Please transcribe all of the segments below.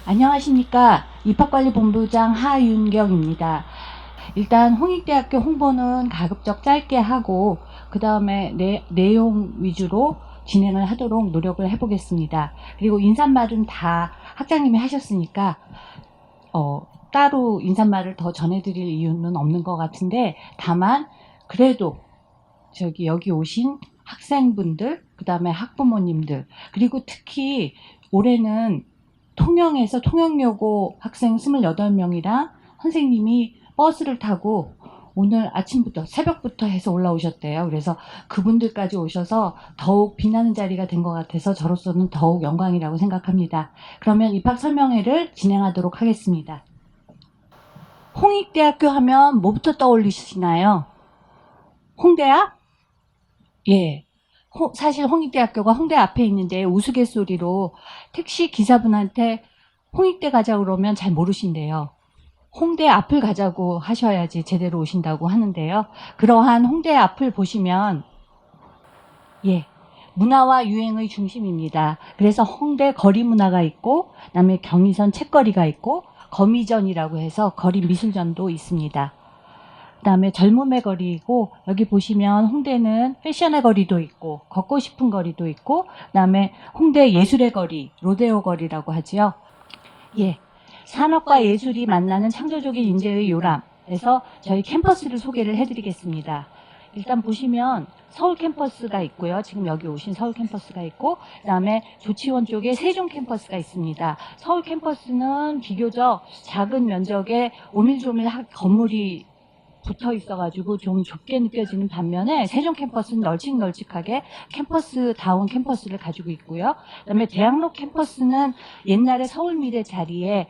안녕하십니까. 입학관리본부장 하윤경입니다. 일단 홍익대학교 홍보는 가급적 짧게 하고 그 다음에 내용 위주로 진행을 하도록 노력을 해보겠습니다. 그리고 인사말은 다 학장님이 하셨으니까 따로 인사말을 더 전해드릴 이유는 없는 것 같은데, 다만 그래도 여기 오신 학생분들, 그 다음에 학부모님들, 그리고 특히 올해는 통영에서 통영여고 학생 28명이랑 선생님이 버스를 타고 오늘 아침부터 새벽부터 해서 올라오셨대요. 그래서 그분들까지 오셔서 더욱 빛나는 자리가 된 것 같아서 저로서는 더욱 영광이라고 생각합니다. 그러면 입학 설명회를 진행하도록 하겠습니다. 홍익대학교 하면 뭐부터 떠올리시나요? 홍대야? 예. 사실 홍익대학교가 홍대 앞에 있는데 우스갯소리로 택시 기사분한테 홍익대 가자고 그러면 잘 모르신대요. 홍대 앞을 가자고 하셔야지 제대로 오신다고 하는데요. 그러한 홍대 앞을 보시면 문화와 유행의 중심입니다. 그래서 홍대 거리 문화가 있고, 그다음에 경의선 책거리가 있고, 거미전이라고 해서 거리 미술전도 있습니다. 그 다음에 젊음의 거리이고, 여기 보시면 홍대는 패션의 거리도 있고 걷고 싶은 거리도 있고, 그 다음에 홍대 예술의 거리, 로데오 거리라고 하지요. 산업과 예술이 만나는 창조적인 인재의 요람에서 저희 캠퍼스를 소개를 해드리겠습니다. 일단 보시면 서울 캠퍼스가 있고요. 지금 여기 오신 서울 캠퍼스가 있고, 그 다음에 조치원 쪽에 세종 캠퍼스가 있습니다. 서울 캠퍼스는 비교적 작은 면적에 오밀조밀 건물이 붙어 있어가지고 좀 좁게 느껴지는 반면에 세종 캠퍼스는 널찍널찍하게 캠퍼스다운 캠퍼스를 가지고 있고요. 그다음에 대학로 캠퍼스는 옛날에 서울미래 자리에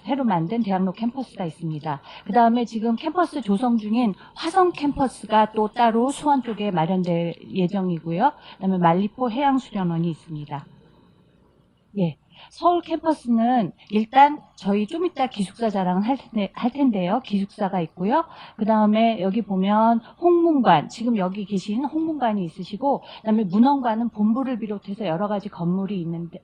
새로 만든 대학로 캠퍼스가 있습니다. 그 다음에 지금 캠퍼스 조성 중인 화성 캠퍼스가 또 따로 수원 쪽에 마련될 예정이고요. 그다음에 말리포 해양수련원이 있습니다. 서울 캠퍼스는 일단 저희 좀 이따 기숙사 자랑을 할 텐데요. 기숙사가 있고요. 그 다음에 여기 보면 홍문관, 지금 여기 계신 홍문관이 있으시고, 그 다음에 문헌관은 본부를 비롯해서 여러 가지 건물이 있는데,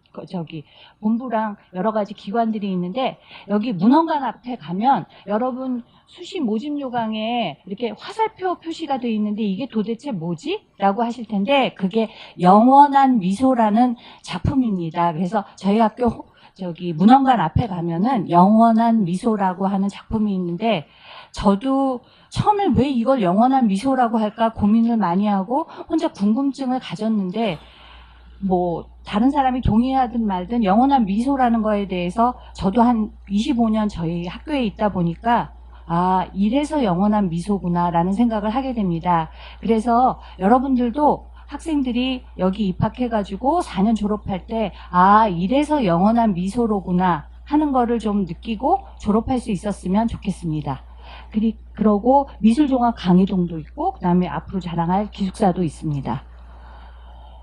본부랑 여러 가지 기관들이 있는데, 여기 문헌관 앞에 가면 여러분 수시 모집 요강에 이렇게 화살표 표시가 되어 있는데 이게 도대체 뭐지? 라고 하실 텐데, 그게 영원한 미소라는 작품입니다. 그래서 저희 학교 문헌관 앞에 가면은 영원한 미소라고 하는 작품이 있는데, 저도 처음에 왜 이걸 영원한 미소라고 할까 고민을 많이 하고 혼자 궁금증을 가졌는데, 다른 사람이 동의하든 말든 영원한 미소라는 거에 대해서 저도 한 25년 저희 학교에 있다 보니까 이래서 영원한 미소구나라는 생각을 하게 됩니다. 그래서 여러분들도 학생들이 여기 입학해가지고 4년 졸업할 때 이래서 영원한 미소로구나 하는 거를 좀 느끼고 졸업할 수 있었으면 좋겠습니다. 그러고 미술종합 강의동도 있고, 그 다음에 앞으로 자랑할 기숙사도 있습니다.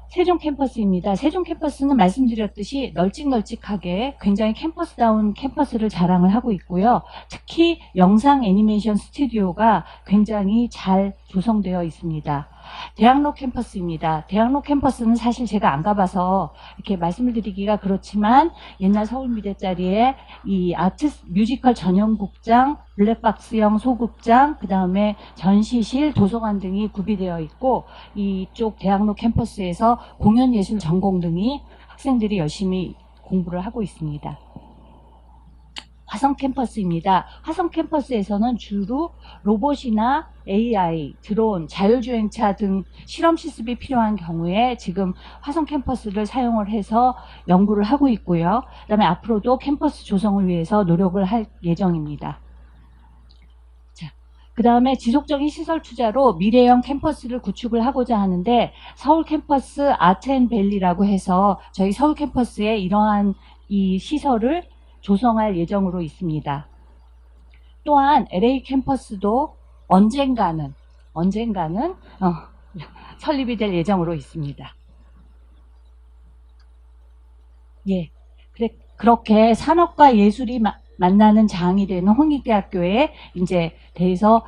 세종 캠퍼스입니다. 세종 캠퍼스는 말씀드렸듯이 널찍널찍하게 굉장히 캠퍼스다운 캠퍼스를 자랑을 하고 있고요. 특히 영상 애니메이션 스튜디오가 굉장히 잘 조성되어 있습니다. 대학로 캠퍼스입니다. 대학로 캠퍼스는 사실 제가 안 가봐서 이렇게 말씀을 드리기가 그렇지만, 옛날 서울미대 자리에 이 아트 뮤지컬 전용극장, 블랙박스형 소극장, 그 다음에 전시실, 도서관 등이 구비되어 있고, 이쪽 대학로 캠퍼스에서 공연예술 전공 등이 학생들이 열심히 공부를 하고 있습니다. 화성 캠퍼스입니다. 화성 캠퍼스에서는 주로 로봇이나 AI, 드론, 자율주행차 등 실험 실습이 필요한 경우에 지금 화성 캠퍼스를 사용을 해서 연구를 하고 있고요. 그다음에 앞으로도 캠퍼스 조성을 위해서 노력을 할 예정입니다. 그 다음에 지속적인 시설 투자로 미래형 캠퍼스를 구축을 하고자 하는데, 서울 캠퍼스 아트앤밸리라고 해서 저희 서울 캠퍼스에 이러한 이 시설을 조성할 예정으로 있습니다. 또한 LA 캠퍼스도 언젠가는 설립이 될 예정으로 있습니다. 그렇게 산업과 예술이 만나는 장이 되는 홍익대학교에 이제 대해서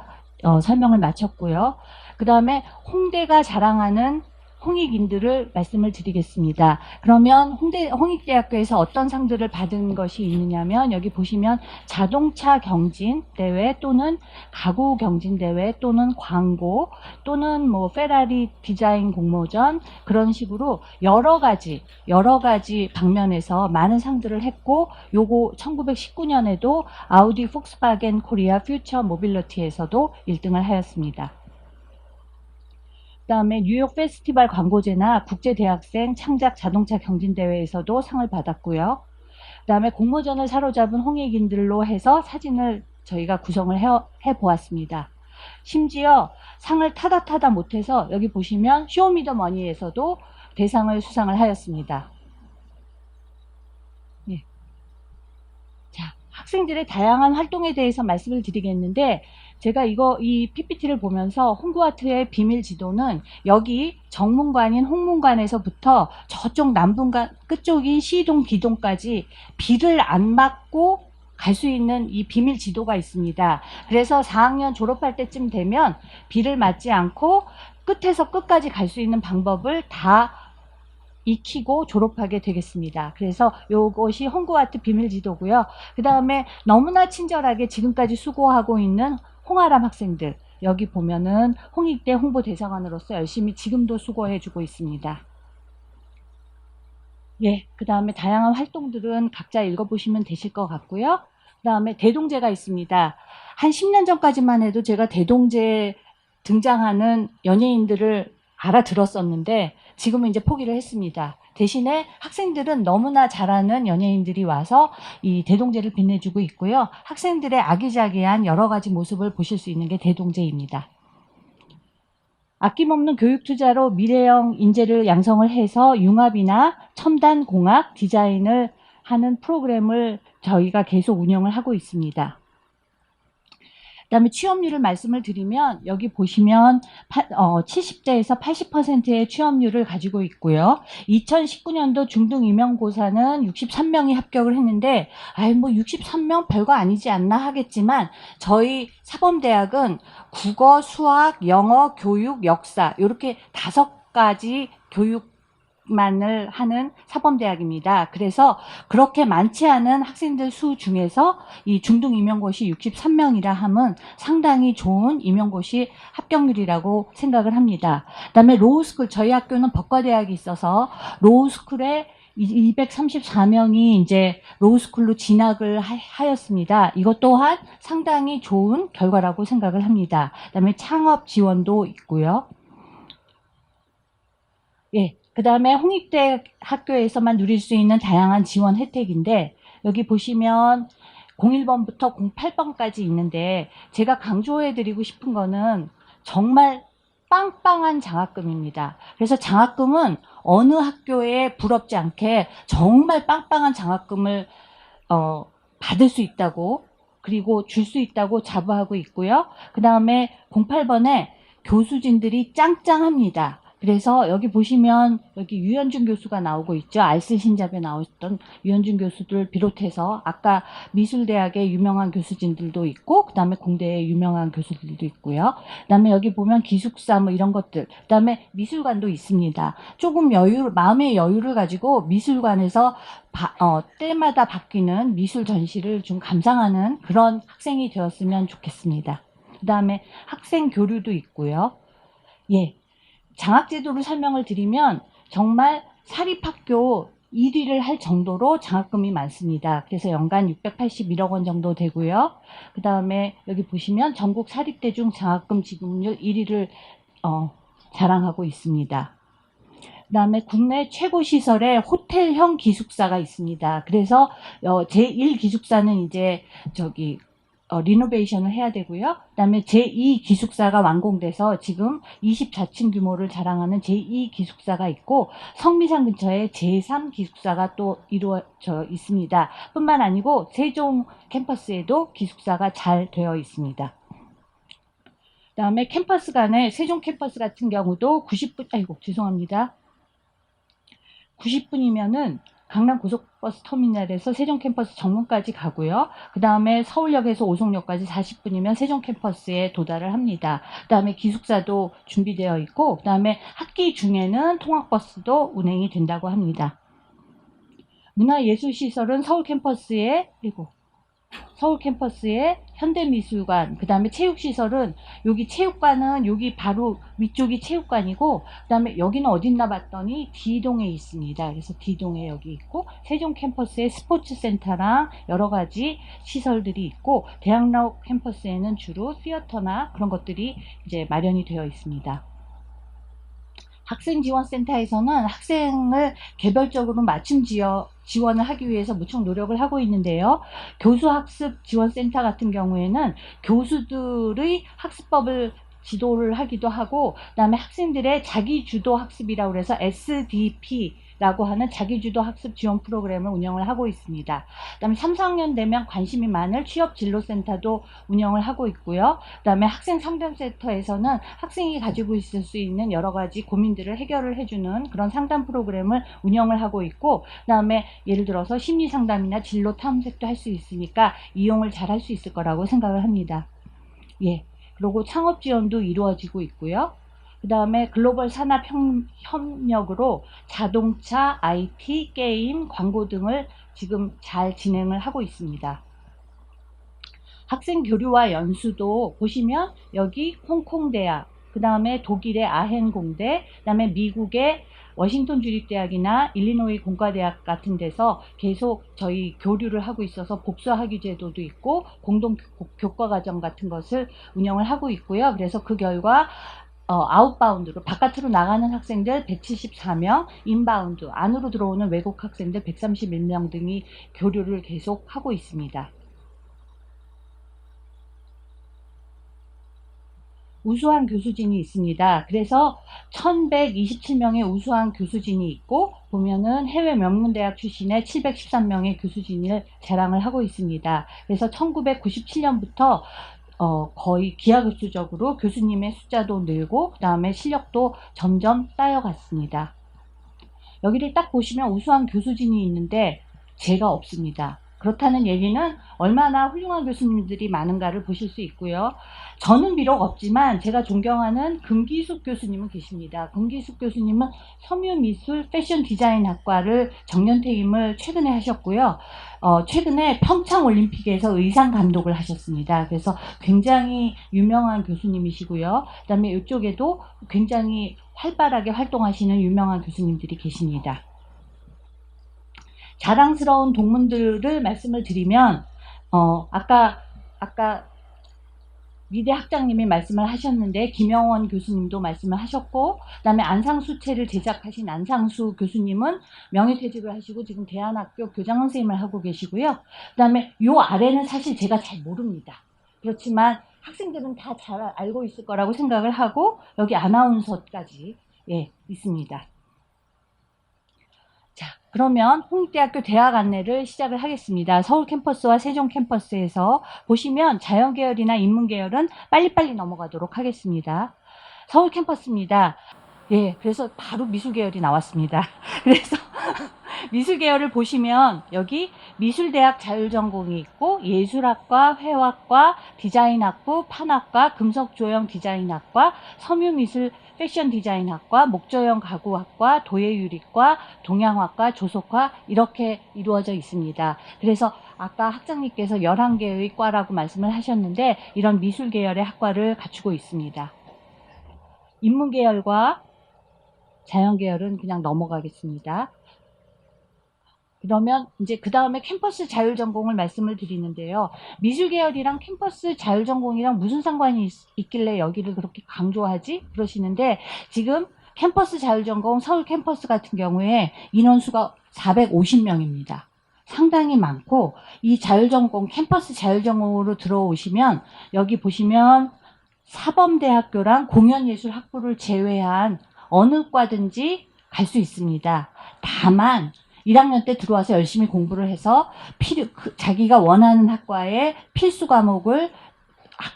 설명을 마쳤고요. 그 다음에 홍대가 자랑하는 홍익인들을 말씀을 드리겠습니다. 그러면 홍익대학교에서 어떤 상들을 받은 것이 있느냐면 여기 보시면 자동차 경진 대회 또는 가구 경진 대회 또는 광고 또는 뭐 페라리 디자인 공모전 그런 식으로 여러 가지 방면에서 많은 상들을 했고 요거 1919년에도 아우디 폭스바겐 코리아 퓨처 모빌리티에서도 1등을 하였습니다. 그다음에 뉴욕 페스티벌 광고제나 국제대학생 창작 자동차 경진대회에서도 상을 받았고요. 그다음에 공모전을 사로잡은 홍익인들로 해서 사진을 저희가 구성을 해보았습니다. 심지어 상을 타다 못해서 여기 보시면 쇼미더머니에서도 대상을 수상을 하였습니다. 예. 자, 학생들의 다양한 활동에 대해서 말씀을 드리겠는데 제가 이 PPT를 보면서 홍구아트의 비밀 지도는 여기 정문관인 홍문관에서부터 저쪽 남분간 끝쪽인 시동 기동까지 비를 안 맞고 갈 수 있는 이 비밀 지도가 있습니다. 그래서 4학년 졸업할 때쯤 되면 비를 맞지 않고 끝에서 끝까지 갈 수 있는 방법을 다 익히고 졸업하게 되겠습니다. 그래서 이것이 홍구아트 비밀 지도고요. 그 다음에 너무나 친절하게 지금까지 수고하고 있는 홍아람 학생들, 여기 보면은 홍익대 홍보대사관으로서 열심히 지금도 수고해주고 있습니다. 예, 그 다음에 다양한 활동들은 각자 읽어보시면 되실 것 같고요. 그 다음에 대동제가 있습니다. 한 10년 전까지만 해도 제가 대동제 등장하는 연예인들을 알아들었었는데 지금은 이제 포기를 했습니다. 대신에 학생들은 너무나 잘하는 연예인들이 와서 이 대동제를 빛내주고 있고요. 학생들의 아기자기한 여러 가지 모습을 보실 수 있는 게 대동제입니다. 아낌없는 교육 투자로 미래형 인재를 양성을 해서 융합이나 첨단 공학 디자인을 하는 프로그램을 저희가 계속 운영을 하고 있습니다. 그다음에 취업률을 말씀을 드리면 여기 보시면 70대에서 80%의 취업률을 가지고 있고요. 2019년도 중등 임용고사는 63명이 합격을 했는데 뭐 63명 별거 아니지 않나 하겠지만 저희 사범대학은 국어, 수학, 영어, 교육, 역사 이렇게 5가지 교육만을 하는 사범대학입니다. 그래서 그렇게 많지 않은 학생들 수 중에서 이 중등 임용고시 63명이라 함은 상당히 좋은 임용고시 합격률이라고 생각을 합니다. 그다음에 로우스쿨, 저희 학교는 법과대학이 있어서 로우스쿨에 234명이 이제 로우스쿨로 진학을 하였습니다. 이것 또한 상당히 좋은 결과라고 생각을 합니다. 그다음에 창업 지원도 있고요. 예, 그 다음에 홍익대 학교에서만 누릴 수 있는 다양한 지원 혜택인데 여기 보시면 01번부터 08번까지 있는데 제가 강조해드리고 싶은 거는 정말 빵빵한 장학금입니다. 그래서 장학금은 어느 학교에 부럽지 않게 정말 빵빵한 장학금을 받을 수 있다고 그리고 줄 수 있다고 자부하고 있고요. 그 다음에 08번에 교수진들이 짱짱합니다. 그래서 여기 보시면 여기 유현준 교수가 나오고 있죠. 알쓸 신잡에 나왔던 유현준 교수들 비롯해서 아까 미술대학의 유명한 교수진들도 있고 그다음에 공대의 유명한 교수들도 있고요. 그다음에 여기 보면 기숙사 뭐 이런 것들 그다음에 미술관도 있습니다. 조금 마음의 여유를 가지고 미술관에서 때마다 바뀌는 미술 전시를 좀 감상하는 그런 학생이 되었으면 좋겠습니다. 그다음에 학생 교류도 있고요. 예. 장학제도를 설명을 드리면 정말 사립학교 1위를 할 정도로 장학금이 많습니다. 그래서 연간 681억 원 정도 되고요. 그 다음에 여기 보시면 전국 사립대 중 장학금 지급률 1위를 자랑하고 있습니다. 그 다음에 국내 최고 시설의 호텔형 기숙사가 있습니다. 그래서 제1 기숙사는 이제 리노베이션을 해야 되고요. 그다음에 제2 기숙사가 완공돼서 지금 24층 규모를 자랑하는 제2 기숙사가 있고 성미산 근처에 제3 기숙사가 또 이루어져 있습니다. 뿐만 아니고 세종 캠퍼스에도 기숙사가 잘 되어 있습니다. 그다음에 캠퍼스 간에 세종 캠퍼스 같은 경우도 90분, 아이고 죄송합니다. 90분이면은 강남 고속버스 터미널에서 세종 캠퍼스 정문까지 가고요. 그 다음에 서울역에서 오송역까지 40분이면 세종 캠퍼스에 도달을 합니다. 그 다음에 기숙사도 준비되어 있고, 그 다음에 학기 중에는 통학버스도 운행이 된다고 합니다. 문화예술시설은 서울 캠퍼스에 현대미술관, 그 다음에 체육시설은 여기 체육관은 여기 바로 위쪽이 체육관이고, 그 다음에 여기는 어딨나 봤더니 D동에 있습니다. 그래서 D동에 여기 있고, 세종 캠퍼스에 스포츠센터랑 여러 가지 시설들이 있고, 대학로 캠퍼스에는 주로 시어터나 그런 것들이 이제 마련이 되어 있습니다. 학생지원센터에서는 학생을 개별적으로 맞춤 지원을 하기 위해서 무척 노력을 하고 있는데요. 교수학습지원센터 같은 경우에는 교수들의 학습법을 지도를 하기도 하고, 그 다음에 학생들의 자기주도 학습이라고 해서 SDP라고 하는 자기주도 학습 지원 프로그램을 운영을 하고 있습니다. 그 다음에 3, 4학년 되면 관심이 많을 취업진로센터도 운영을 하고 있고요. 그 다음에 학생상담센터에서는 학생이 가지고 있을 수 있는 여러 가지 고민들을 해결을 해주는 그런 상담 프로그램을 운영을 하고 있고, 그 다음에 예를 들어서 심리상담이나 진로 탐색도 할 수 있으니까 이용을 잘 할 수 있을 거라고 생각을 합니다. 예. 그리고 창업 지원도 이루어지고 있고요. 그 다음에 글로벌 산업 협력으로 자동차, IT, 게임, 광고 등을 지금 잘 진행을 하고 있습니다. 학생 교류와 연수도 보시면 여기 홍콩대학, 그 다음에 독일의 아헨공대, 그 다음에 미국의 워싱턴 주립대학이나 일리노이 공과대학 같은 데서 계속 저희 교류를 하고 있어서 복수학위 제도도 있고 공동 교과 과정 같은 것을 운영을 하고 있고요. 그래서 그 결과 아웃바운드로 바깥으로 나가는 학생들 174명, 인바운드 안으로 들어오는 외국 학생들 131명 등이 교류를 계속 하고 있습니다. 우수한 교수진이 있습니다. 그래서 1127명의 우수한 교수진이 있고, 보면은 해외 명문대학 출신의 713명의 교수진을 자랑을 하고 있습니다. 그래서 1997년부터 거의 기하급수적으로 교수님의 숫자도 늘고, 그 다음에 실력도 점점 쌓여갔습니다. 여기를 딱 보시면 우수한 교수진이 있는데 제가 없습니다. 그렇다는 얘기는 얼마나 훌륭한 교수님들이 많은가를 보실 수 있고요. 저는 비록 없지만 제가 존경하는 금기숙 교수님은 계십니다. 금기숙 교수님은 섬유미술 패션 디자인학과를 정년퇴임을 최근에 하셨고요. 최근에 평창올림픽에서 의상 감독을 하셨습니다. 그래서 굉장히 유명한 교수님이시고요. 그 다음에 이쪽에도 굉장히 활발하게 활동하시는 유명한 교수님들이 계십니다. 자랑스러운 동문들을 말씀을 드리면, 아까 미대 학장님이 말씀을 하셨는데, 김영원 교수님도 말씀을 하셨고, 그 다음에 안상수체를 제작하신 안상수 교수님은 명예퇴직을 하시고 지금 대안학교 교장 선생님을 하고 계시고요. 그 다음에 요 아래는 사실 제가 잘 모릅니다. 그렇지만 학생들은 다 잘 알고 있을 거라고 생각을 하고, 여기 아나운서까지 있습니다. 자, 그러면 홍익대학교 대학 안내를 시작을 하겠습니다. 서울 캠퍼스와 세종 캠퍼스에서 보시면 자연계열이나 인문계열은 빨리빨리 넘어가도록 하겠습니다. 서울 캠퍼스입니다. 그래서 바로 미술계열이 나왔습니다. 그래서 미술계열을 보시면 여기 미술대학 자율전공이 있고 예술학과, 회화과, 디자인학부, 판학과, 금속조형 디자인학과, 섬유미술 패션 디자인학과, 목조형 가구학과, 도예유리과, 동양학과, 조속과 이렇게 이루어져 있습니다. 그래서 아까 학장님께서 11개의 과라고 말씀을 하셨는데 이런 미술 계열의 학과를 갖추고 있습니다. 인문 계열과 자연 계열은 그냥 넘어가겠습니다. 그러면 이제 그 다음에 캠퍼스 자율전공을 말씀을 드리는데요. 미술계열이랑 캠퍼스 자율전공이랑 무슨 상관이 있길래 여기를 그렇게 강조하지? 그러시는데 지금 캠퍼스 자율전공 서울 캠퍼스 같은 경우에 인원수가 450명입니다. 상당히 많고 이 자율전공 캠퍼스 자율전공으로 들어오시면 여기 보시면 사범대학교랑 공연예술학부를 제외한 어느 과든지 갈 수 있습니다. 다만 1학년 때 들어와서 열심히 공부를 해서 자기가 원하는 학과의 필수 과목을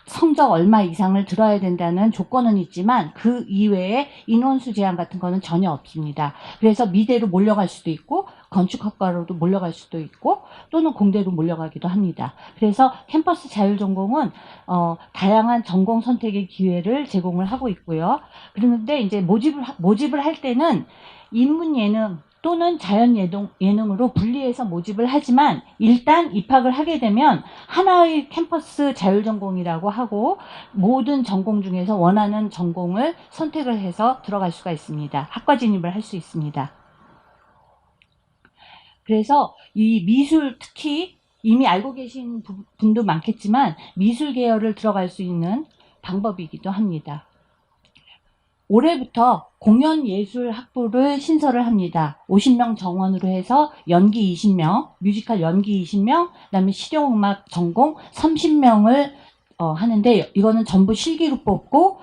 성적 얼마 이상을 들어야 된다는 조건은 있지만 그 이외에 인원수 제한 같은 거는 전혀 없습니다. 그래서 미대로 몰려갈 수도 있고 건축학과로도 몰려갈 수도 있고 또는 공대로 몰려가기도 합니다. 그래서 캠퍼스 자율전공은 다양한 전공 선택의 기회를 제공을 하고 있고요. 그런데 이제 모집을 할 때는 인문예능 또는 자연예능으로 분리해서 모집을 하지만 일단 입학을 하게 되면 하나의 캠퍼스 자율전공이라고 하고 모든 전공 중에서 원하는 전공을 선택을 해서 들어갈 수가 있습니다. 학과 진입을 할 수 있습니다. 그래서 이 미술, 특히 이미 알고 계신 분도 많겠지만 미술 계열을 들어갈 수 있는 방법이기도 합니다. 올해부터 공연예술학부를 신설을 합니다. 50명 정원으로 해서 연기 20명, 뮤지컬 연기 20명, 그다음에 실용음악 전공 30명을 하는데 이거는 전부 실기로 뽑고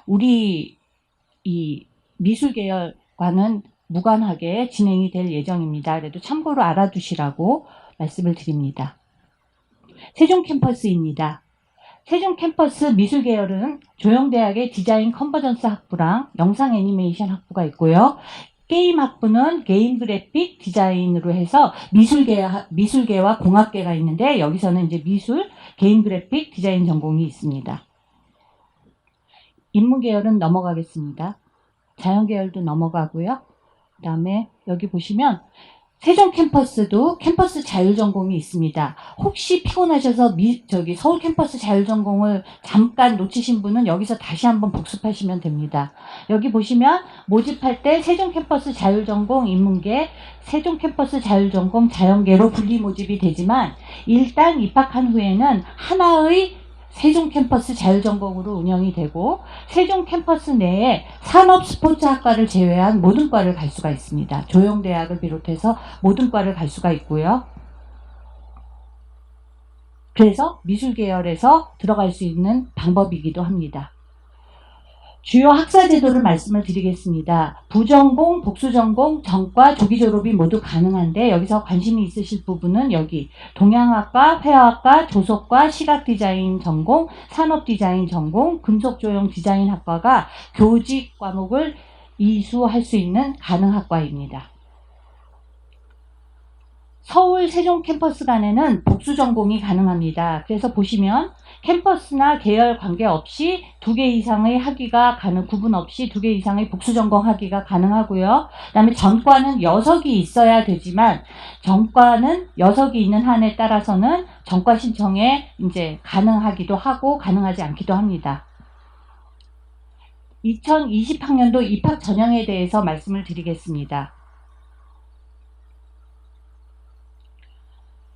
우리 미술 계열과는 무관하게 진행이 될 예정입니다. 그래도 참고로 알아두시라고 말씀을 드립니다. 세종 캠퍼스입니다. 세종 캠퍼스 미술 계열은 조영대학의 디자인 컨버전스 학부랑 영상 애니메이션 학부가 있고요. 게임 학부는 게임 그래픽 디자인으로 해서 미술계와 공학계가 있는데 여기서는 이제 미술, 게임 그래픽 디자인 전공이 있습니다. 인문 계열은 넘어가겠습니다. 자연 계열도 넘어가고요. 그 다음에 여기 보시면 세종 캠퍼스도 캠퍼스 자율전공이 있습니다. 혹시 피곤하셔서 서울 캠퍼스 자율전공을 잠깐 놓치신 분은 여기서 다시 한번 복습하시면 됩니다. 여기 보시면 모집할 때 세종 캠퍼스 자율전공 인문계, 세종 캠퍼스 자율전공 자연계로 분리 모집이 되지만 일단 입학한 후에는 하나의 세종 캠퍼스 자율전공으로 운영이 되고 세종 캠퍼스 내에 산업스포츠학과를 제외한 모든 과를 갈 수가 있습니다. 조영대학을 비롯해서 모든 과를 갈 수가 있고요. 그래서 미술 계열에서 들어갈 수 있는 방법이기도 합니다. 주요 학사 제도를 말씀을 드리겠습니다. 부전공, 복수전공, 전과, 조기 졸업이 모두 가능한데 여기서 관심이 있으실 부분은 여기 동양학과, 회화학과, 조속과, 시각디자인 전공, 산업디자인 전공, 금속조형 디자인학과가 교직 과목을 이수할 수 있는 가능 학과입니다. 서울 세종 캠퍼스 간에는 복수 전공이 가능합니다. 그래서 보시면 캠퍼스나 계열 관계없이 2개 이상의 학위가 구분 없이 2개 이상의 복수 전공 학위가 가능하고요. 그다음에 전과는 6이 있어야 되지만 전과는 6이 있는 한에 따라서는 전과 신청에 이제 가능하기도 하고 가능하지 않기도 합니다. 2020학년도 입학 전형에 대해서 말씀을 드리겠습니다.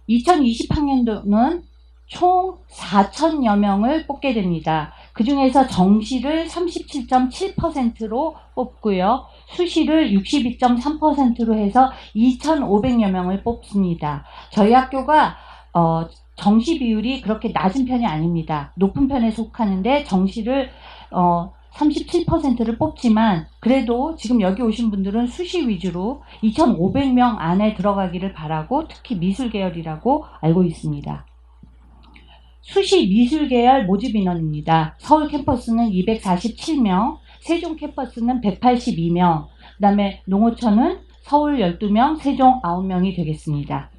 2020학년도는 총 4,000여 명을 뽑게 됩니다. 그 중에서 정시를 37.7%로 뽑고요. 수시를 62.3%로 해서 2,500여 명을 뽑습니다. 저희 학교가 정시 비율이 그렇게 낮은 편이 아닙니다. 높은 편에 속하는데 정시를 37%를 뽑지만 그래도 지금 여기 오신 분들은 수시 위주로 2,500명 안에 들어가기를 바라고 특히 미술 계열이라고 알고 있습니다. 수시 미술 계열 모집 인원입니다. 서울 캠퍼스는 247명, 세종 캠퍼스는 182명, 그 다음에 농어촌은 서울 12명, 세종 9명이 되겠습니다.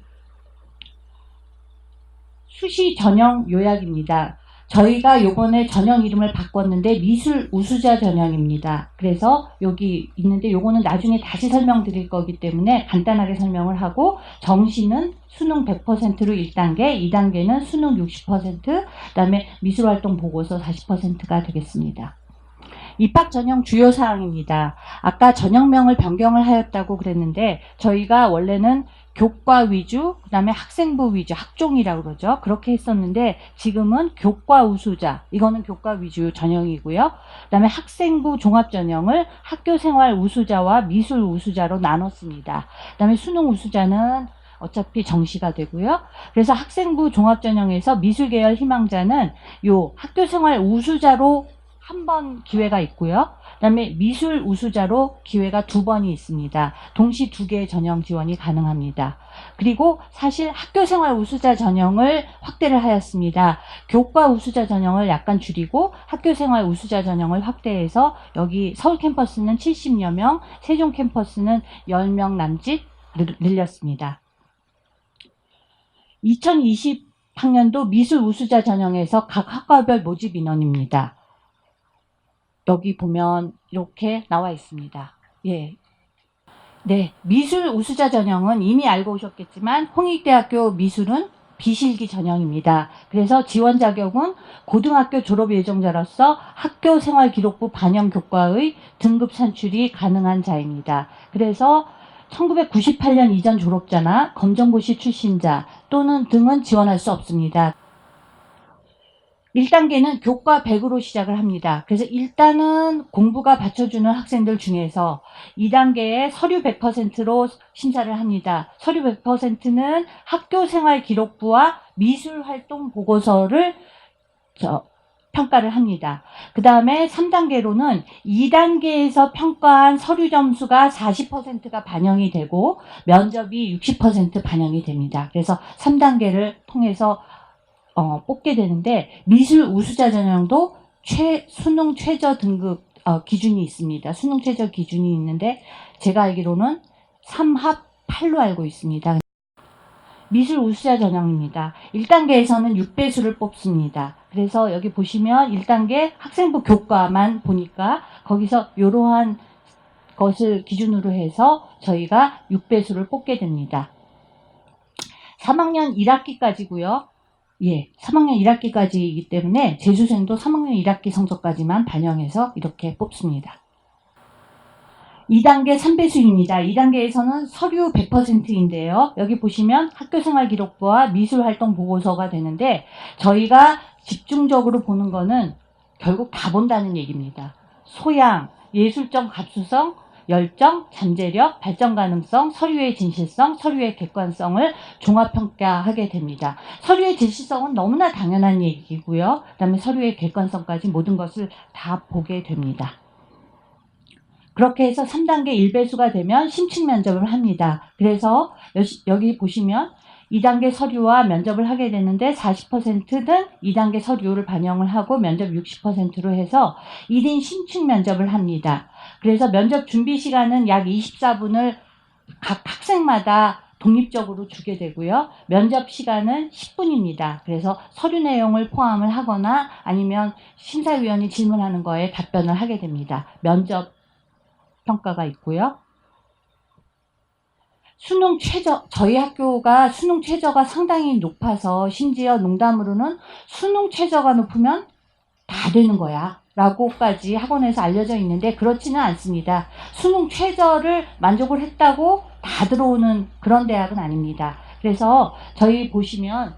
수시 전형 요약입니다. 저희가 요번에 전형 이름을 바꿨는데 미술 우수자 전형입니다. 그래서 여기 있는데 요거는 나중에 다시 설명드릴 거기 때문에 간단하게 설명을 하고 정시는 수능 100%로 1단계, 2단계는 수능 60%, 그다음에 미술활동 보고서 40%가 되겠습니다. 입학 전형 주요 사항입니다. 아까 전형명을 변경을 하였다고 그랬는데 저희가 원래는 교과 위주, 그 다음에 학생부 위주, 학종이라고 그러죠. 그렇게 했었는데 지금은 교과 우수자, 이거는 교과 위주 전형이고요. 그 다음에 학생부 종합 전형을 학교생활 우수자와 미술 우수자로 나눴습니다. 그 다음에 수능 우수자는 어차피 정시가 되고요. 그래서 학생부 종합 전형에서 미술 계열 희망자는 요 학교생활 우수자로 한 번 기회가 있고요. 그 다음에 미술 우수자로 기회가 2번이 있습니다. 동시 2개의 전형 지원이 가능합니다. 그리고 사실 학교생활 우수자 전형을 확대를 하였습니다. 교과 우수자 전형을 약간 줄이고 학교생활 우수자 전형을 확대해서 여기 서울 캠퍼스는 70여 명, 세종 캠퍼스는 10명 남짓 늘렸습니다. 2020학년도 미술 우수자 전형에서 각 학과별 모집 인원입니다. 여기 보면 이렇게 나와 있습니다. 예. 네, 미술 우수자 전형은 이미 알고 오셨겠지만 홍익대학교 미술은 비실기 전형입니다. 그래서 지원 자격은 고등학교 졸업 예정자로서 학교 생활기록부 반영 교과의 등급 산출이 가능한 자입니다. 그래서 1998년 이전 졸업자나 검정고시 출신자 또는 등은 지원할 수 없습니다. 1단계는 교과 100으로 시작을 합니다. 그래서 일단은 공부가 받쳐주는 학생들 중에서 2단계에 서류 100%로 심사를 합니다. 서류 100%는 학교생활 기록부와 미술활동 보고서를 평가를 합니다. 그 다음에 3단계로는 2단계에서 평가한 서류 점수가 40%가 반영이 되고 면접이 60% 반영이 됩니다. 그래서 3단계를 통해서 뽑게 되는데 미술 우수자 전형도 수능 최저 등급 기준이 있습니다. 수능 최저 기준이 있는데 제가 알기로는 3합 8로 알고 있습니다. 미술 우수자 전형입니다. 1단계에서는 6배수를 뽑습니다. 그래서 여기 보시면 1단계 학생부 교과만 보니까 거기서 이러한 것을 기준으로 해서 저희가 6배수를 뽑게 됩니다. 3학년 1학기까지고요. 예, 3학년 1학기까지이기 때문에 재수생도 3학년 1학기 성적까지만 반영해서 이렇게 뽑습니다. 2단계 3배수입니다. 2단계에서는 서류 100%인데요. 여기 보시면 학교생활기록부와 미술활동 보고서가 되는데 저희가 집중적으로 보는 거는 결국 다 본다는 얘기입니다. 소양, 예술적 감수성, 열정, 잠재력, 발전 가능성, 서류의 진실성, 서류의 객관성을 종합평가하게 됩니다. 서류의 진실성은 너무나 당연한 얘기고요. 그 다음에 서류의 객관성까지 모든 것을 다 보게 됩니다. 그렇게 해서 3단계 1배수가 되면 심층 면접을 합니다. 그래서 여기 보시면 2단계 서류와 면접을 하게 되는데 40%는 2단계 서류를 반영을 하고 면접 60%로 해서 1인 심층 면접을 합니다. 그래서 면접 준비 시간은 약 24분을 각 학생마다 독립적으로 주게 되고요. 면접 시간은 10분입니다. 그래서 서류 내용을 포함을 하거나 아니면 심사위원이 질문하는 거에 답변을 하게 됩니다. 면접 평가가 있고요. 수능 최저, 저희 학교가 수능 최저가 상당히 높아서 심지어 농담으로는 수능 최저가 높으면 다 되는 거야 라고까지 학원에서 알려져 있는데 그렇지는 않습니다. 수능 최저를 만족을 했다고 다 들어오는 그런 대학은 아닙니다. 그래서 저희 보시면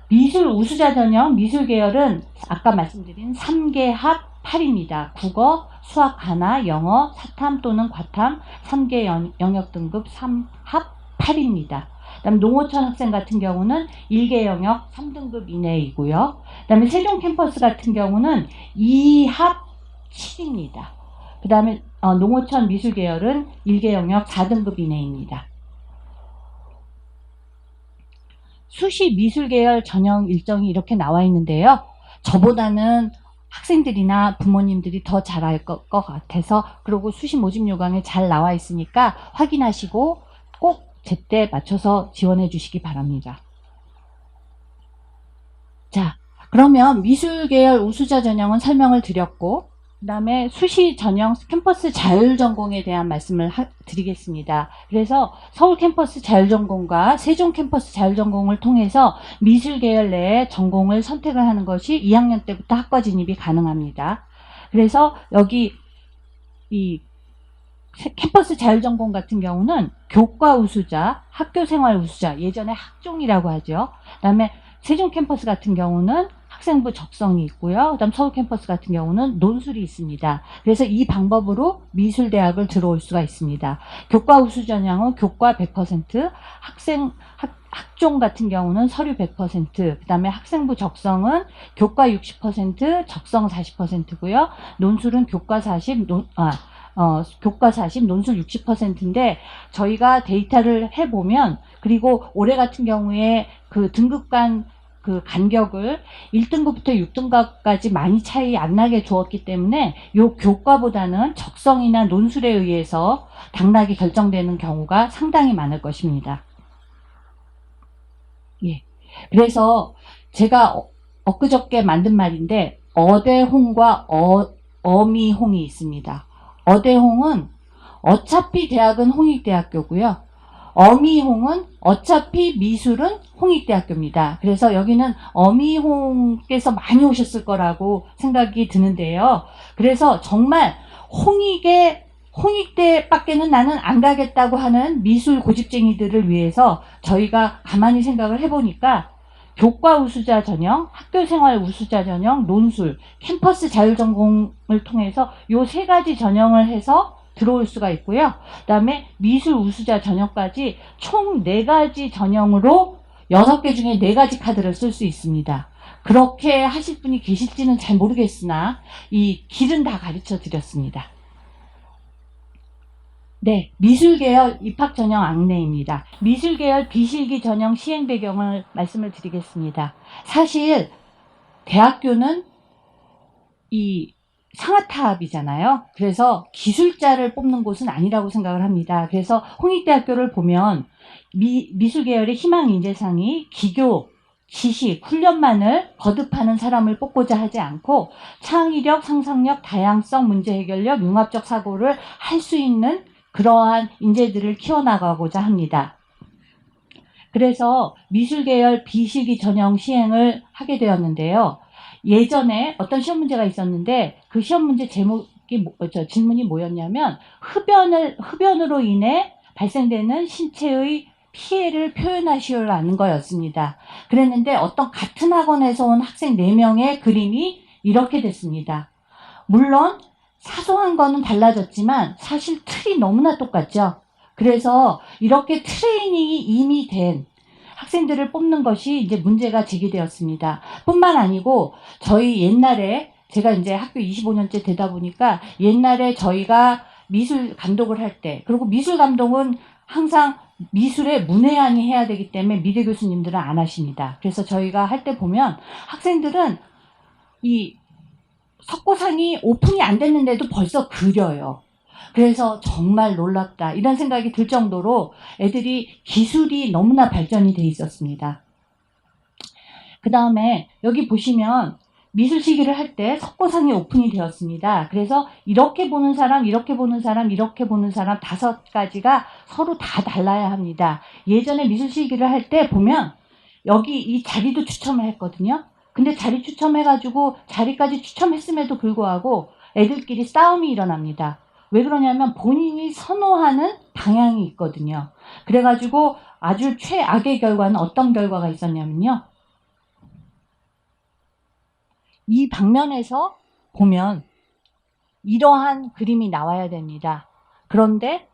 미술 우수자 전형 미술 계열은 아까 말씀드린 3개 합 8입니다. 국어, 수학 하나, 영어, 사탐 또는 과탐 3개 영역 등급 3합 8입니다. 그다음에 농어촌 학생 같은 경우는 1개 영역 3등급 이내이고요. 그다음에 세종 캠퍼스 같은 경우는 2합 7입니다. 그다음에 농어촌 미술 계열은 1개 영역 4등급 이내입니다. 수시 미술 계열 전형 일정이 이렇게 나와 있는데요. 저보다는 학생들이나 부모님들이 더 잘 알 것 같아서 그리고 수시 모집 요강에 잘 나와 있으니까 확인하시고 꼭 제때 맞춰서 지원해 주시기 바랍니다. 자, 그러면 미술 계열 우수자 전형은 설명을 드렸고 그 다음에 수시 전형 캠퍼스 자율전공에 대한 말씀을 드리겠습니다. 그래서 서울 캠퍼스 자율전공과 세종 캠퍼스 자율전공을 통해서 미술 계열 내에 전공을 선택을 하는 것이 2학년 때부터 학과 진입이 가능합니다. 그래서 여기 이 캠퍼스 자율전공 같은 경우는 교과 우수자, 학교생활 우수자, 예전에 학종이라고 하죠. 그 다음에 세종 캠퍼스 같은 경우는 학생부 적성이 있고요. 그다음 서울 캠퍼스 같은 경우는 논술이 있습니다. 그래서 이 방법으로 미술대학을 들어올 수가 있습니다. 교과 우수 전형은 교과 100%, 학종 같은 경우는 서류 100%, 그다음에 학생부 적성은 교과 60%, 적성 40%고요. 논술은 교과 40, 교과 40, 논술 60%인데 저희가 데이터를 해보면 그리고 올해 같은 경우에 그 등급 간 그 간격을 1등급부터 6등급까지 많이 차이 안 나게 두었기 때문에 요 교과보다는 적성이나 논술에 의해서 당락이 결정되는 경우가 상당히 많을 것입니다. 예. 그래서 제가 엊그저께 만든 말인데 어대홍과 어미홍이 있습니다. 어대홍은 어차피 대학은 홍익대학교고요. 어미홍은 어차피 미술은 홍익대학교입니다. 그래서 여기는 어미홍께서 많이 오셨을 거라고 생각이 드는데요. 그래서 정말 홍익대밖에는 나는 안 가겠다고 하는 미술 고집쟁이들을 위해서 저희가 가만히 생각을 해보니까 교과 우수자 전형, 학교생활 우수자 전형, 논술, 캠퍼스 자율전공을 통해서 요 세 가지 전형을 해서 들어올 수가 있고요. 그 다음에 미술 우수자 전형까지 총 4가지 전형으로 6개 중에 4가지 카드를 쓸 수 있습니다. 그렇게 하실 분이 계실지는 잘 모르겠으나 이 길은 다 가르쳐 드렸습니다. 네, 미술계열 입학전형 안내입니다. 미술계열 비실기 전형 시행 배경을 말씀을 드리겠습니다. 사실 대학교는 이 상하탑이잖아요. 그래서 기술자를 뽑는 곳은 아니라고 생각을 합니다. 그래서 홍익대학교를 보면 미술 계열의 희망 인재상이 기교, 지식, 훈련만을 거듭하는 사람을 뽑고자 하지 않고 창의력, 상상력, 다양성, 문제 해결력, 융합적 사고를 할 수 있는 그러한 인재들을 키워나가고자 합니다. 그래서 미술 계열 비실기 전형 시행을 하게 되었는데요. 예전에 어떤 시험 문제가 있었는데 그 시험 문제 제목이 질문이 뭐였냐면 흡연으로 인해 발생되는 신체의 피해를 표현하시오라는 거였습니다. 그랬는데 어떤 같은 학원에서 온 학생 4명의 그림이 이렇게 됐습니다. 물론 사소한 거는 달라졌지만 사실 틀이 너무나 똑같죠. 그래서 이렇게 트레이닝이 이미 된 학생들을 뽑는 것이 이제 문제가 제기되었습니다. 뿐만 아니고 저희 옛날에 제가 이제 학교 25년째 되다 보니까 옛날에 저희가 미술 감독을 할 때, 그리고 미술 감독은 항상 미술에 문외한이 해야 되기 때문에 미대 교수님들은 안 하십니다. 그래서 저희가 할 때 보면 학생들은 이 석고상이 오픈이 안 됐는데도 벌써 그려요. 그래서 정말 놀랍다 이런 생각이 들 정도로 애들이 기술이 너무나 발전이 돼 있었습니다. 그 다음에 여기 보시면 미술 시기를 할 때 석고상이 오픈이 되었습니다. 그래서 이렇게 보는 사람, 이렇게 보는 사람, 이렇게 보는 사람 5가지가 서로 다 달라야 합니다. 예전에 미술 시기를 할 때 보면 여기 이 자리도 추첨을 했거든요. 근데 자리 추첨해가지고 자리까지 추첨했음에도 불구하고 애들끼리 싸움이 일어납니다. 왜 그러냐면 본인이 선호하는 방향이 있거든요. 그래가지고 아주 최악의 결과는 어떤 결과가 있었냐면요. 이 방면에서 보면 이러한 그림이 나와야 됩니다. 그런데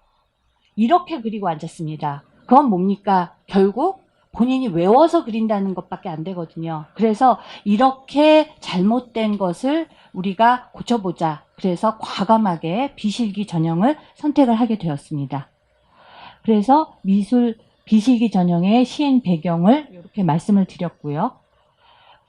이렇게 그리고 앉았습니다. 그건 뭡니까? 결국 본인이 외워서 그린다는 것밖에 안 되거든요. 그래서 이렇게 잘못된 것을 우리가 고쳐보자. 그래서 과감하게 비실기 전형을 선택을 하게 되었습니다. 그래서 미술 비실기 전형의 시행 배경을 이렇게 말씀을 드렸고요.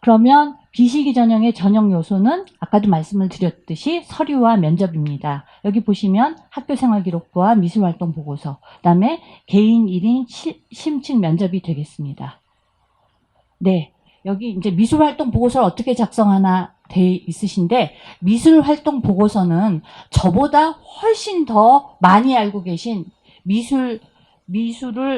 그러면 비실기 전형의 전형 요소는 아까도 말씀을 드렸듯이 서류와 면접입니다. 여기 보시면 학교생활기록부와 미술활동보고서, 그다음에 개인 1인 심층 면접이 되겠습니다. 네, 여기 이제 미술활동보고서를 어떻게 작성하나 돼 있으신데 미술활동보고서는 저보다 훨씬 더 많이 알고 계신 미술을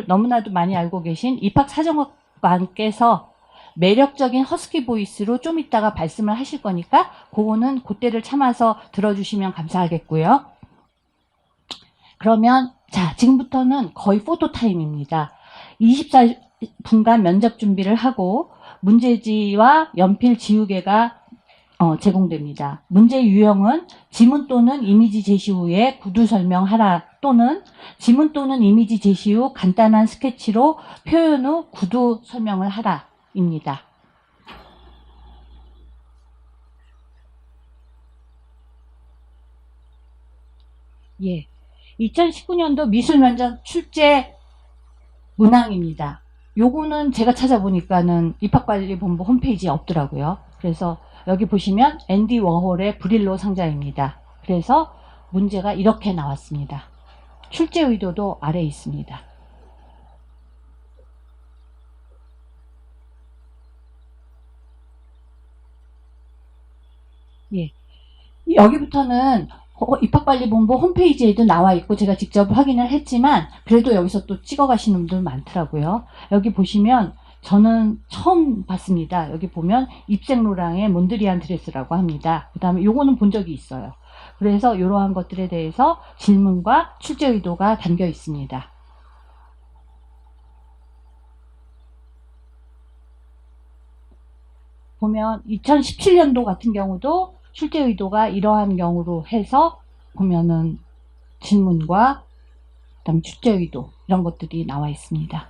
너무나도 많이 알고 계신 입학사정관께서 매력적인 허스키 보이스로 좀 이따가 말씀을 하실 거니까 그거는 그때를 참아서 들어주시면 감사하겠고요. 그러면 자, 지금부터는 거의 포토 타임입니다. 24분간 면접 준비를 하고 문제지와 연필 지우개가 제공됩니다. 문제 유형은 지문 또는 이미지 제시 후에 구두 설명하라, 또는 지문 또는 이미지 제시 후 간단한 스케치로 표현 후 구두 설명을 하라 입니다. 예. 2019년도 미술 면접 출제 문항입니다. 요거는 제가 찾아보니까는 입학관리본부 홈페이지에 없더라고요. 그래서 여기 보시면 앤디 워홀의 브릴로 상자입니다. 그래서 문제가 이렇게 나왔습니다. 출제 의도도 아래에 있습니다. 예. 여기부터는 입학관리본부 홈페이지에도 나와 있고 제가 직접 확인을 했지만 그래도 여기서 또 찍어 가시는 분들 많더라고요. 여기 보시면 저는 처음 봤습니다. 여기 보면 입생로랑의 몬드리안 드레스라고 합니다. 그 다음에 요거는 본 적이 있어요. 그래서 이러한 것들에 대해서 질문과 출제 의도가 담겨 있습니다. 보면 2017년도 같은 경우도 출제 의도가 이러한 경우로 해서 보면은 질문과 그다음 출제 의도 이런 것들이 나와 있습니다.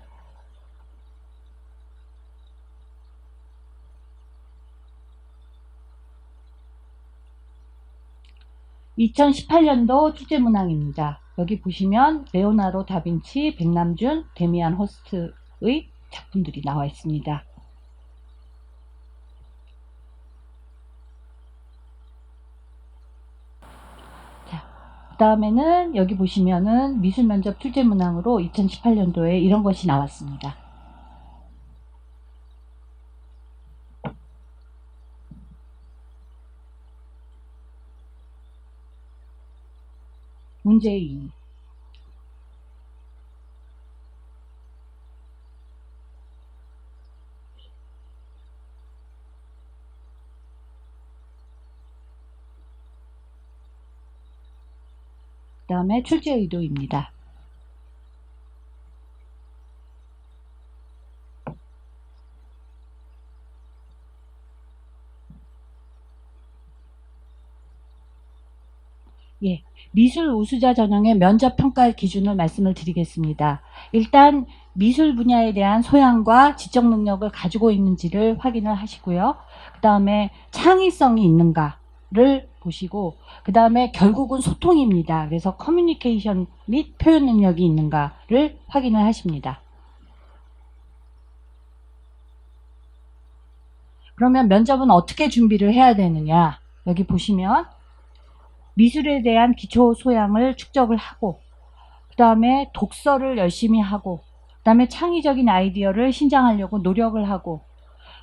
2018년도 출제 문항입니다. 여기 보시면 레오나르도 다빈치, 백남준, 데미안 허스트의 작품들이 나와 있습니다. 그 다음에는 여기 보시면은 미술면접 출제 문항으로 2018년도에 이런 것이 나왔습니다. 문제 2. 그 다음에 출제 의도입니다. 예, 미술 우수자 전형의 면접 평가 기준을 말씀을 드리겠습니다. 일단 미술 분야에 대한 소양과 지적 능력을 가지고 있는지를 확인을 하시고요. 그 다음에 창의성이 있는가를 보시고 그 다음에 결국은 소통입니다. 그래서 커뮤니케이션 및 표현 능력이 있는가를 확인을 하십니다. 그러면 면접은 어떻게 준비를 해야 되느냐? 여기 보시면 미술에 대한 기초 소양을 축적을 하고 그 다음에 독서를 열심히 하고 그 다음에 창의적인 아이디어를 신장하려고 노력을 하고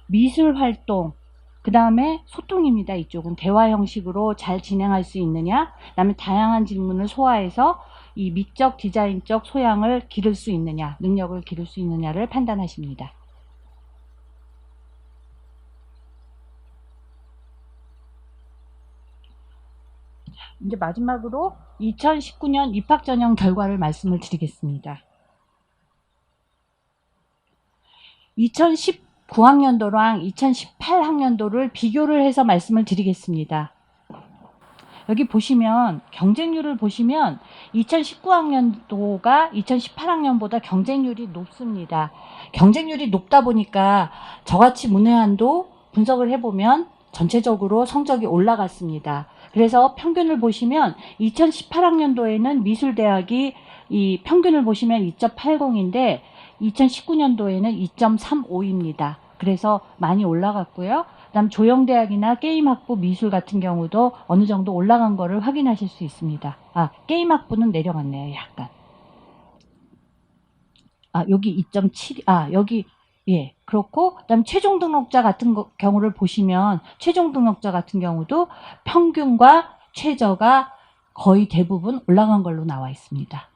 미술 활동 그 다음에 소통입니다. 이쪽은 대화 형식으로 잘 진행할 수 있느냐 그 다음에 다양한 질문을 소화해서 이 미적 디자인적 소양을 기를 수 있느냐 능력을 기를 수 있느냐를 판단하십니다. 이제 마지막으로 2019년 입학전형 결과를 말씀을 드리겠습니다. 2019학년도랑 2018학년도를 비교를 해서 말씀을 드리겠습니다. 여기 보시면 경쟁률을 보시면 2019학년도가 2018학년보다 경쟁률이 높습니다. 경쟁률이 높다 보니까 저같이 문외한도 분석을 해보면 전체적으로 성적이 올라갔습니다. 그래서 평균을 보시면 2018학년도에는 미술대학이 이 평균을 보시면 2.80인데 2019년도에는 2.35입니다. 그래서 많이 올라갔고요. 그다음 조영대학이나 게임학부 미술 같은 경우도 어느 정도 올라간 거를 확인하실 수 있습니다. 게임학부는 내려갔네요. 약간. 여기 2.7, 여기 예, 그렇고 그다음 최종 등록자 같은 경우를 보시면 최종 등록자 같은 경우도 평균과 최저가 거의 대부분 올라간 걸로 나와 있습니다.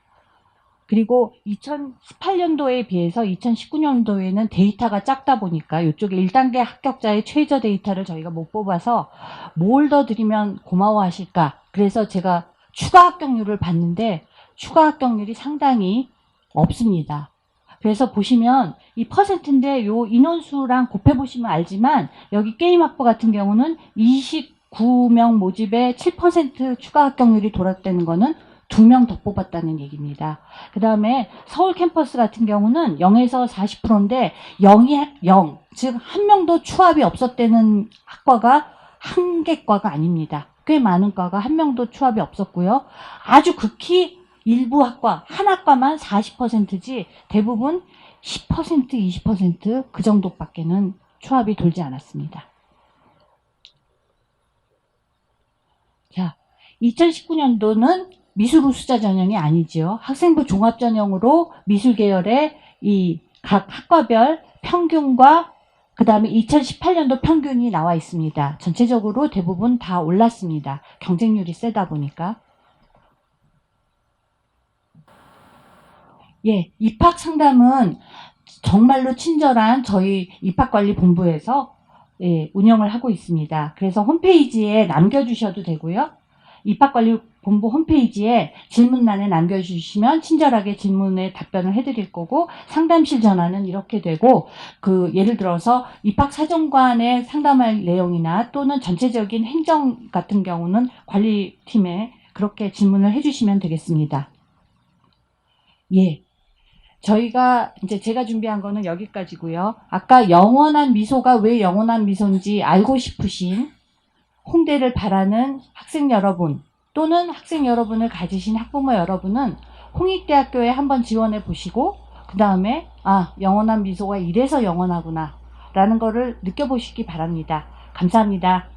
그리고 2018년도에 비해서 2019년도에는 데이터가 작다 보니까 이쪽에 1단계 합격자의 최저 데이터를 저희가 못 뽑아서 뭘 더 드리면 고마워하실까. 그래서 제가 추가 합격률을 봤는데 추가 합격률이 상당히 없습니다. 그래서 보시면 이 퍼센트인데 요 인원수랑 곱해보시면 알지만 여기 게임학부 같은 경우는 29명 모집에 7% 추가 합격률이 돌았다는 거는 2명 더 뽑았다는 얘기입니다. 그 다음에 서울 캠퍼스 같은 경우는 0에서 40%인데 0, 즉 한 명도 추합이 없었다는 학과가 한 개 과가 아닙니다. 꽤 많은 과가 한 명도 추합이 없었고요. 아주 극히 일부 학과, 한 학과만 40%지 대부분 10%, 20%그 정도밖에는 초합이 돌지 않았습니다. 자, 2019년도는 미술부 수자 전형이 아니지요. 학생부 종합 전형으로 미술 계열의 이 각 학과별 평균과 그 다음에 2018년도 평균이 나와 있습니다. 전체적으로 대부분 다 올랐습니다. 경쟁률이 세다 보니까. 예, 입학 상담은 정말로 친절한 저희 입학관리본부에서 운영을 하고 있습니다. 그래서 홈페이지에 남겨주셔도 되고요. 입학관리본부 홈페이지에 질문란에 남겨주시면 친절하게 질문에 답변을 해드릴 거고, 상담실 전화는 이렇게 되고, 예를 들어서 입학사정관에 상담할 내용이나 또는 전체적인 행정 같은 경우는 관리팀에 그렇게 질문을 해주시면 되겠습니다. 예. 저희가 이제 제가 준비한 거는 여기까지고요. 아까 영원한 미소가 왜 영원한 미소인지 알고 싶으신 홍대를 바라는 학생 여러분 또는 학생 여러분을 가지신 학부모 여러분은 홍익대학교에 한번 지원해 보시고 그 다음에 영원한 미소가 이래서 영원하구나 라는 거를 느껴보시기 바랍니다. 감사합니다.